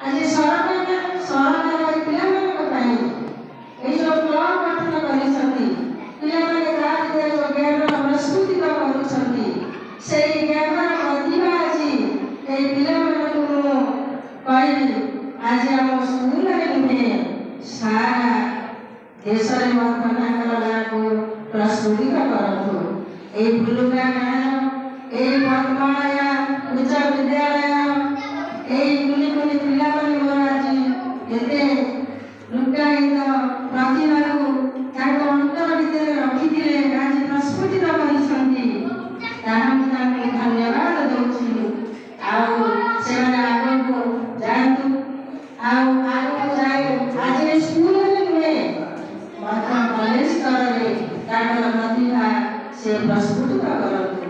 आज सरकार पिलाମାନଙ୍କ ପାଇଁ ଏଇ ଯୋଉ କ୍ଲବ ଗଠନ କରିଛନ୍ତି, ପିଲାମାନେ ତା ଭିତରେ ଯୋଉ ଜ୍ଞାନର ପ୍ରସ୍ତୁତି କରୁଛନ୍ତି, ସେଇ ଜ୍ଞାନର ପ୍ରତିଭା ଆଜି ଏଇ ପିଲାମାନଙ୍କୁ ମୁଁ କହିବି ଆଜି ଆମ ସ୍କୁଲରେ ନୁହେଁ ସାରା ଦେଶରେ ମଧ୍ୟ ତାଙ୍କର ନାଁକୁ ପ୍ରସ୍ଫୁଟିତ କରନ୍ତୁ। ଏଇ ବୁଲୁକା ଗାଁ, ଏଇ ପଦ୍ମମାୟା ଉଚ୍ଚ ବିଦ୍ୟାଳୟ, ଏଇ କୁନି କୁନି ପିଲାମାନେ ମୋର ଆଜି କେତେ ଲୁକାୟିତ ପ୍ରତିଭାକୁ ତାଙ୍କ ଅନ୍ତର ଭିତରେ ରଖିଥିଲେ, ଆଜି ପ୍ରସ୍ଫୁଟିତ କରିଛନ୍ତି, ତାହା ମୁଁ ତାଙ୍କୁ ଧନ୍ୟବାଦ ଦେଉଛି। ଆଉ ସେମାନେ ଆଗକୁ ଯାଆନ୍ତୁ, ଆଉ ଆଗକୁ ଯାଇ ଆଜି ସ୍କୁଲରେ ନୁହେଁ ମଧ୍ୟ କଲେଜ ସ୍ତରରେ ତାଙ୍କର ପ୍ରତିଭା ସେ ପ୍ରସ୍ଫୁଟିତ କରନ୍ତୁ।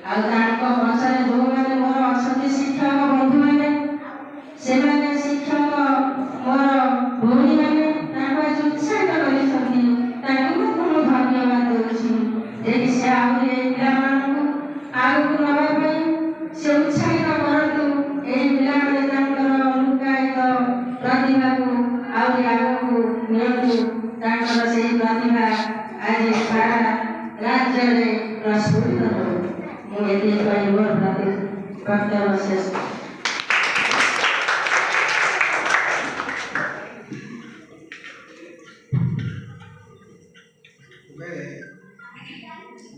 ଆଉ ତାଙ୍କ ପଛରେ ଯେଉଁମାନେ ମୋର ଅଛନ୍ତି ଶିକ୍ଷକ ବନ୍ଧୁମାନେ, ସେମାନେ ଶିକ୍ଷକ ମୋର ଭଉଣୀମାନେ ତାଙ୍କୁ ଆଜି ଉତ୍ସାହିତ କରିଛନ୍ତି, ତାଙ୍କୁ ମଧ୍ୟ ମୁଁ ଧନ୍ୟବାଦ ଦେଉଛି। ଯଦି ସେ ଆହୁରି ଏଇ ପିଲାମାନଙ୍କୁ ଆଗକୁ ନେବା ପାଇଁ ସେ ଉତ୍ସାହିତ କରନ୍ତୁ, ଏଇ ପିଲାମାନେ ତାଙ୍କର ଲୁକାୟିତ ପ୍ରତିଭାକୁ ଆହୁରି ଆଗକୁ ନିଅନ୍ତୁ, ତାଙ୍କର ସେହି ପ୍ରତିଭା ଆଜି ସାରା ରାଜ୍ୟରେ ପ୍ରସ୍ଫୁଟିତ ହେଉ। ମୁଁ ଏତିକି କହି ମୋର ବକ୍ତବ୍ୟ ଶେଷ।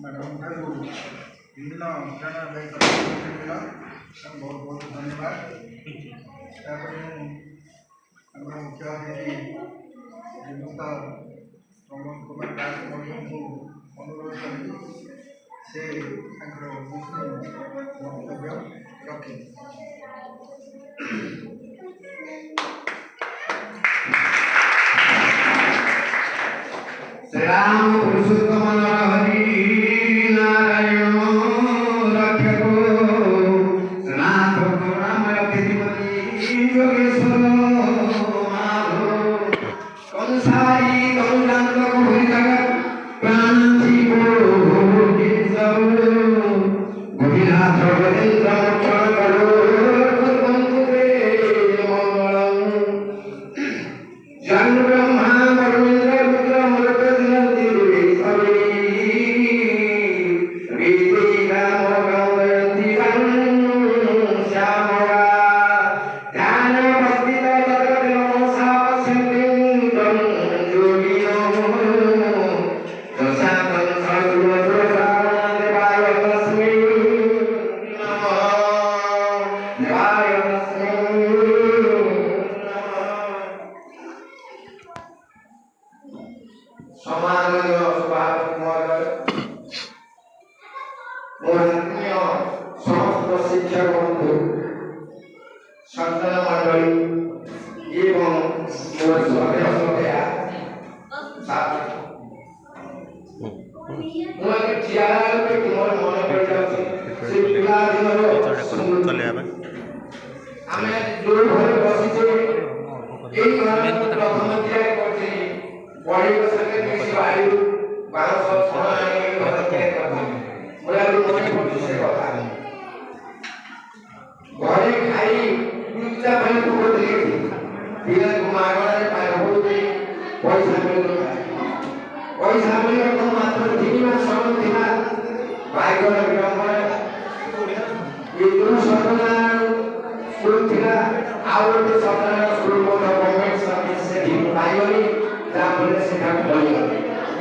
ମ୍ୟାଡ଼ାମ୍ ଠାରୁ ବିଭିନ୍ନ ଅଧ୍ୟୟନ ବହୁତ ବହୁତ ଧନ୍ୟବାଦ। ତାପରେ ଆମର ମୁଖ୍ୟ ଅତିଥି ଶ୍ରୀଯୁକ୍ତ ପ୍ରମୋଦ କୁମାର ଦାସ ମହୋଦୟଙ୍କୁ ଅନୁରୋଧ କରିବି ସେ ତାଙ୍କର ବକ୍ତବ୍ୟ ରଖିବେ। श्रीराम पुरुषोत्तम हरि नारायण रक्षक सनाथ करुणामय कृतिपति योगेश्वर माधव कंसारी करुणांत कोटि जगत प्राणी कोटि सब गोपीनाथ गजेन्द्र मोक्षण करो कुर्वन्तु ते मंगलम्। जन ब्रह्मा वरुणेन्द्र रुद्र मरुत शिक्षक बंधु संतान मंडली एवं मोर स्वाध्याय घरे खाई पूजा पनि पुग्दै बिराको मागरे पाइबोदै पैसा मिलेको मात्र दिनमा सम्म दिना भाइको विडम्बना यो जुन सदनार स्कुल थिला आवडे सदनार स्कुलको गभर्नमेन्ट सर्भिस सेठी पाइयोनी जामले सिकाउ भयो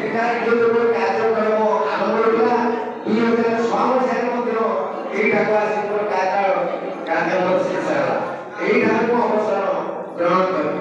एका यो कार्यक्रम आरम्भ होला 2006 साल मध्य एटा क्लासको कार्यक्रम शेष होला एई ठाकुर अवसर ग्रहण गरे